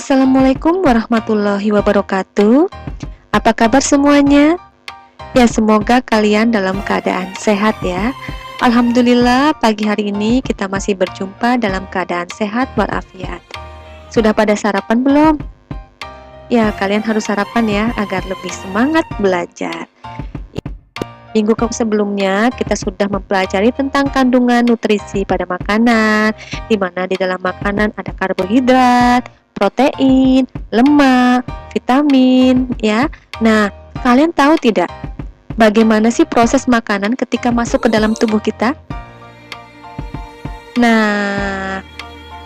Assalamualaikum warahmatullahi wabarakatuh. Apa kabar semuanya? Ya, semoga kalian dalam keadaan sehat ya. Alhamdulillah, pagi hari ini kita masih berjumpa dalam keadaan sehat walafiat. Sudah pada sarapan belum? Ya, kalian harus sarapan ya agar lebih semangat belajar. Minggu sebelumnya kita sudah mempelajari tentang kandungan nutrisi pada makanan, di mana di dalam makanan ada karbohidrat, protein, lemak, vitamin ya. Nah, kalian tahu tidak bagaimana sih proses makanan ketika masuk ke dalam tubuh kita? Nah,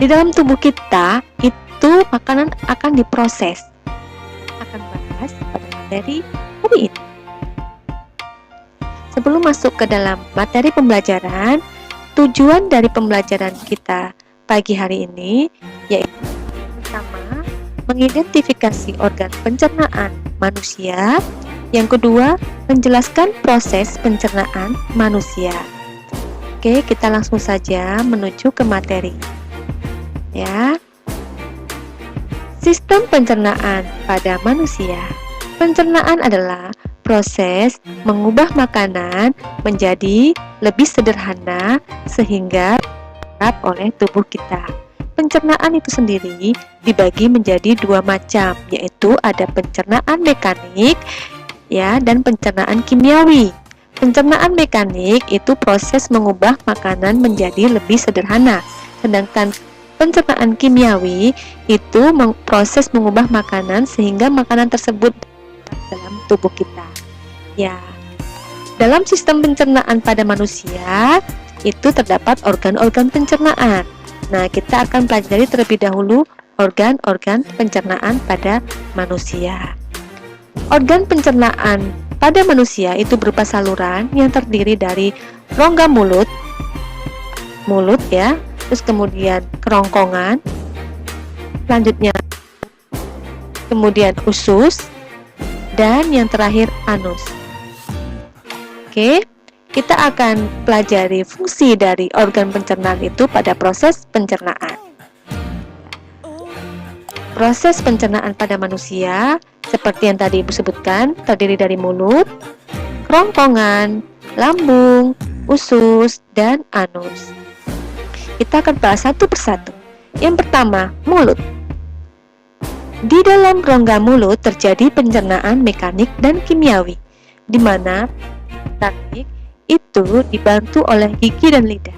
di dalam tubuh kita itu makanan akan diproses. Akan bahas pada materi hari ini. Sebelum masuk ke dalam materi pembelajaran, tujuan dari pembelajaran kita pagi hari ini yaitu pertama, mengidentifikasi organ pencernaan manusia. Yang kedua, menjelaskan proses pencernaan manusia. Oke, kita langsung saja menuju ke materi. Ya. Sistem pencernaan pada manusia. Pencernaan adalah proses mengubah makanan menjadi lebih sederhana sehingga diserap oleh tubuh kita. Pencernaan itu sendiri dibagi menjadi dua macam, yaitu ada pencernaan mekanik ya dan pencernaan kimiawi. Pencernaan mekanik itu proses mengubah makanan menjadi lebih sederhana, sedangkan pencernaan kimiawi itu proses mengubah makanan sehingga makanan tersebut dalam tubuh kita. Ya. Dalam sistem pencernaan pada manusia itu terdapat organ-organ pencernaan. Nah, kita akan pelajari terlebih dahulu organ-organ pencernaan pada manusia. Organ pencernaan pada manusia itu berupa saluran yang terdiri dari rongga mulut ya, terus kemudian kerongkongan, selanjutnya kemudian usus, dan yang terakhir anus. Oke, kita akan pelajari fungsi dari organ pencernaan itu pada proses pencernaan. Proses pencernaan pada manusia seperti yang tadi Ibu sebutkan terdiri dari mulut, kerongkongan, lambung, usus, dan anus. Kita akan bahas satu persatu. Yang pertama, mulut. Di dalam rongga mulut terjadi pencernaan mekanik dan kimiawi, di mana mekanik itu dibantu oleh gigi dan lidah.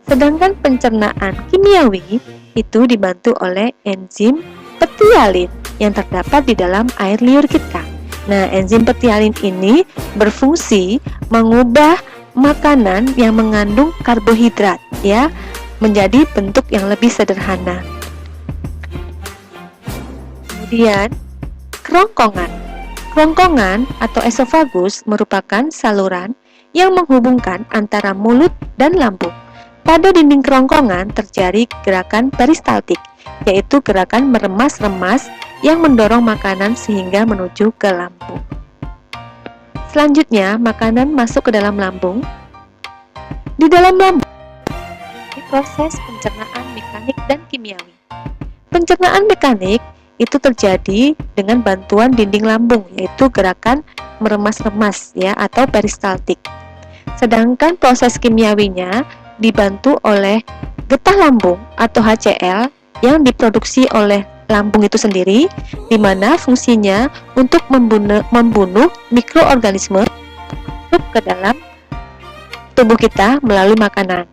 Sedangkan pencernaan kimiawi itu dibantu oleh enzim petialin yang terdapat di dalam air liur kita. Nah, enzim petialin ini berfungsi mengubah makanan yang mengandung karbohidrat ya menjadi bentuk yang lebih sederhana. Kemudian, kerongkongan. Kerongkongan atau esofagus merupakan saluran yang menghubungkan antara mulut dan lambung. Pada dinding kerongkongan terjadi gerakan peristaltik, yaitu gerakan meremas-remas yang mendorong makanan sehingga menuju ke lambung. Selanjutnya, makanan masuk ke dalam lambung. Di dalam lambung, proses pencernaan mekanik dan kimiawi. Pencernaan mekanik itu terjadi dengan bantuan dinding lambung, yaitu gerakan meremas-remas ya atau peristaltik. Sedangkan proses kimiawinya dibantu oleh getah lambung atau HCl yang diproduksi oleh lambung itu sendiri, di mana fungsinya untuk membunuh mikroorganisme masuk ke dalam tubuh kita melalui makanan.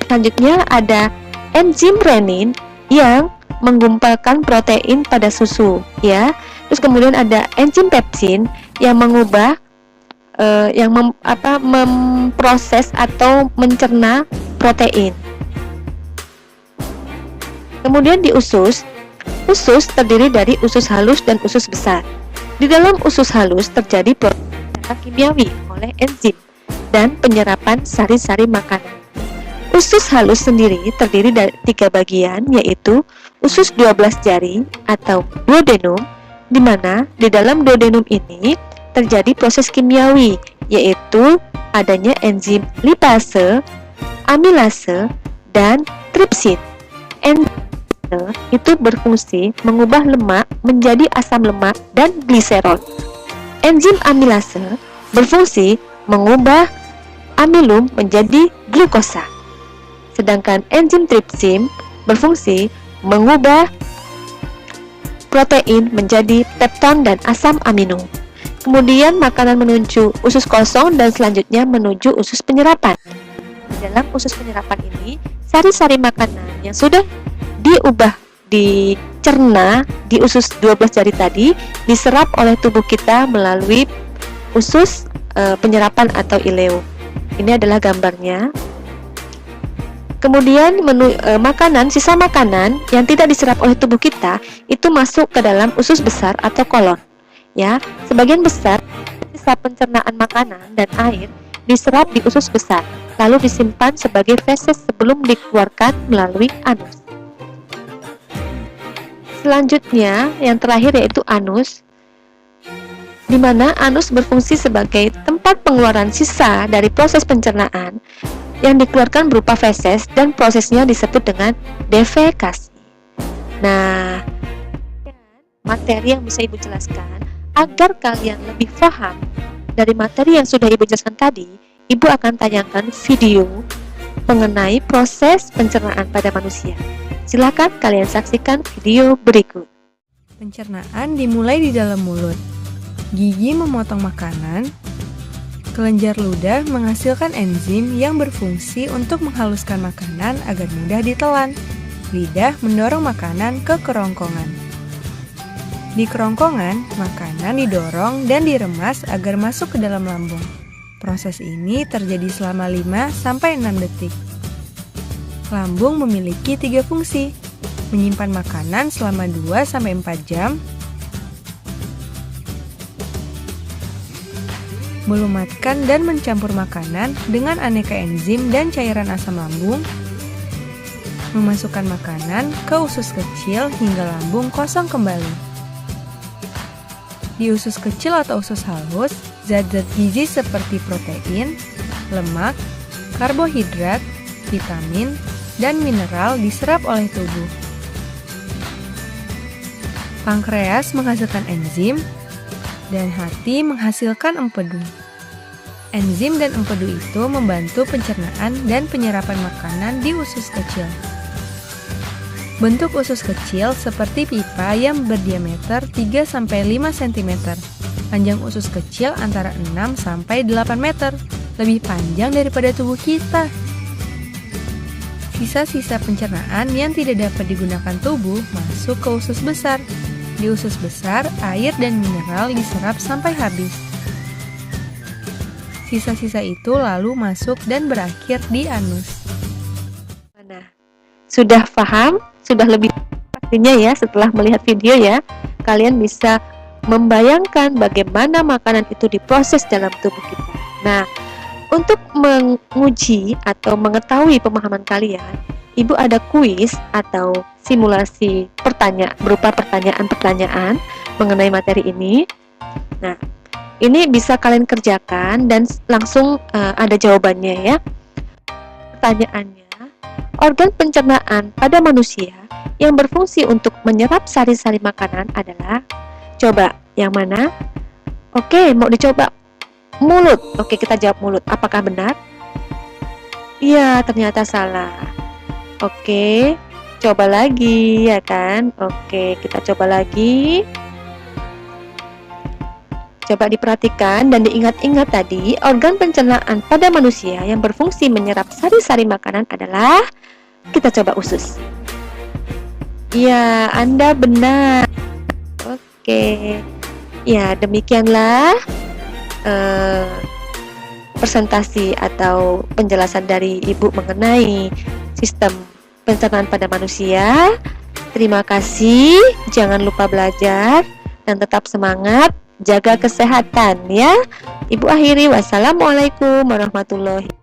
Selanjutnya ada enzim renin yang menggumpalkan protein pada susu ya. Terus kemudian ada enzim pepsin yang mengubah memproses atau mencerna protein. Kemudian di usus terdiri dari usus halus dan usus besar. Di dalam usus halus terjadi proses kimiawi oleh enzim dan penyerapan sari-sari makanan. Usus halus sendiri terdiri dari 3 bagian, yaitu usus 12 jari atau duodenum, di mana di dalam duodenum ini terjadi proses kimiawi, yaitu adanya enzim lipase, amilase, dan tripsin. itu berfungsi mengubah lemak menjadi asam lemak dan gliserol. Enzim amilase berfungsi mengubah amilum menjadi glukosa. Sedangkan enzim tripsin berfungsi mengubah protein menjadi pepton dan asam amino. Kemudian makanan menuju usus kosong dan selanjutnya menuju usus penyerapan. Dalam usus penyerapan ini, sari-sari makanan yang sudah dicerna di usus 12 jari tadi diserap oleh tubuh kita melalui usus penyerapan atau ileum. Ini adalah gambarnya. Kemudian sisa makanan yang tidak diserap oleh tubuh kita itu masuk ke dalam usus besar atau kolon. Ya, sebagian besar sisa pencernaan makanan dan air diserap di usus besar, lalu disimpan sebagai feses sebelum dikeluarkan melalui anus. Selanjutnya, yang terakhir yaitu anus, di mana anus berfungsi sebagai tempat pengeluaran sisa dari proses pencernaan yang dikeluarkan berupa feses dan prosesnya disebut dengan defekasi. Nah, materi yang bisa Ibu jelaskan agar kalian lebih paham dari materi yang sudah Ibu jelaskan tadi, Ibu akan tayangkan video mengenai proses pencernaan pada manusia. Silakan kalian saksikan video berikut. Pencernaan dimulai di dalam mulut. Gigi memotong makanan. Kelenjar ludah menghasilkan enzim yang berfungsi untuk menghaluskan makanan agar mudah ditelan. Lidah mendorong makanan ke kerongkongan. Di kerongkongan, makanan didorong dan diremas agar masuk ke dalam lambung. Proses ini terjadi selama 5-6 detik. Lambung memiliki 3 fungsi: menyimpan makanan selama 2-4 jam, melumatkan dan mencampur makanan dengan aneka enzim dan cairan asam lambung, memasukkan makanan ke usus kecil hingga lambung kosong kembali. Di usus kecil atau usus halus, zat-zat gizi seperti protein, lemak, karbohidrat, vitamin, dan mineral diserap oleh tubuh. Pankreas menghasilkan enzim, dan hati menghasilkan empedu. Enzim dan empedu itu membantu pencernaan dan penyerapan makanan di usus kecil. Bentuk usus kecil seperti pipa yang berdiameter 3-5 cm. Panjang usus kecil antara 6-8 meter, lebih panjang daripada tubuh kita. Sisa-sisa pencernaan yang tidak dapat digunakan tubuh masuk ke usus besar. Di usus besar, air dan mineral diserap sampai habis. Sisa-sisa itu lalu masuk dan berakhir di anus. Nah, sudah paham? Sudah lebih pastinya ya setelah melihat video ya. Kalian bisa membayangkan bagaimana makanan itu diproses dalam tubuh kita. Nah, untuk menguji atau mengetahui pemahaman kalian, Ibu ada kuis atau simulasi berupa pertanyaan-pertanyaan mengenai materi ini. Nah, ini bisa kalian kerjakan dan langsung ada jawabannya ya. Pertanyaannya, organ pencernaan pada manusia yang berfungsi untuk menyerap sari-sari makanan adalah, coba yang mana? Oke, mau dicoba mulut. Oke, kita jawab mulut. Apakah benar? Iya, ternyata salah. Oke, coba lagi ya kan? Oke, kita coba lagi. Coba diperhatikan dan diingat-ingat tadi, organ pencernaan pada manusia yang berfungsi menyerap sari-sari makanan adalah, kita coba usus. Ya, Anda benar. Oke. Ya, demikianlah presentasi atau penjelasan dari Ibu mengenai sistem pencernaan pada manusia. Terima kasih. Jangan lupa belajar dan tetap semangat. Jaga kesehatan ya. Ibu akhiri, wassalamualaikum warahmatullahi wabarakatuh.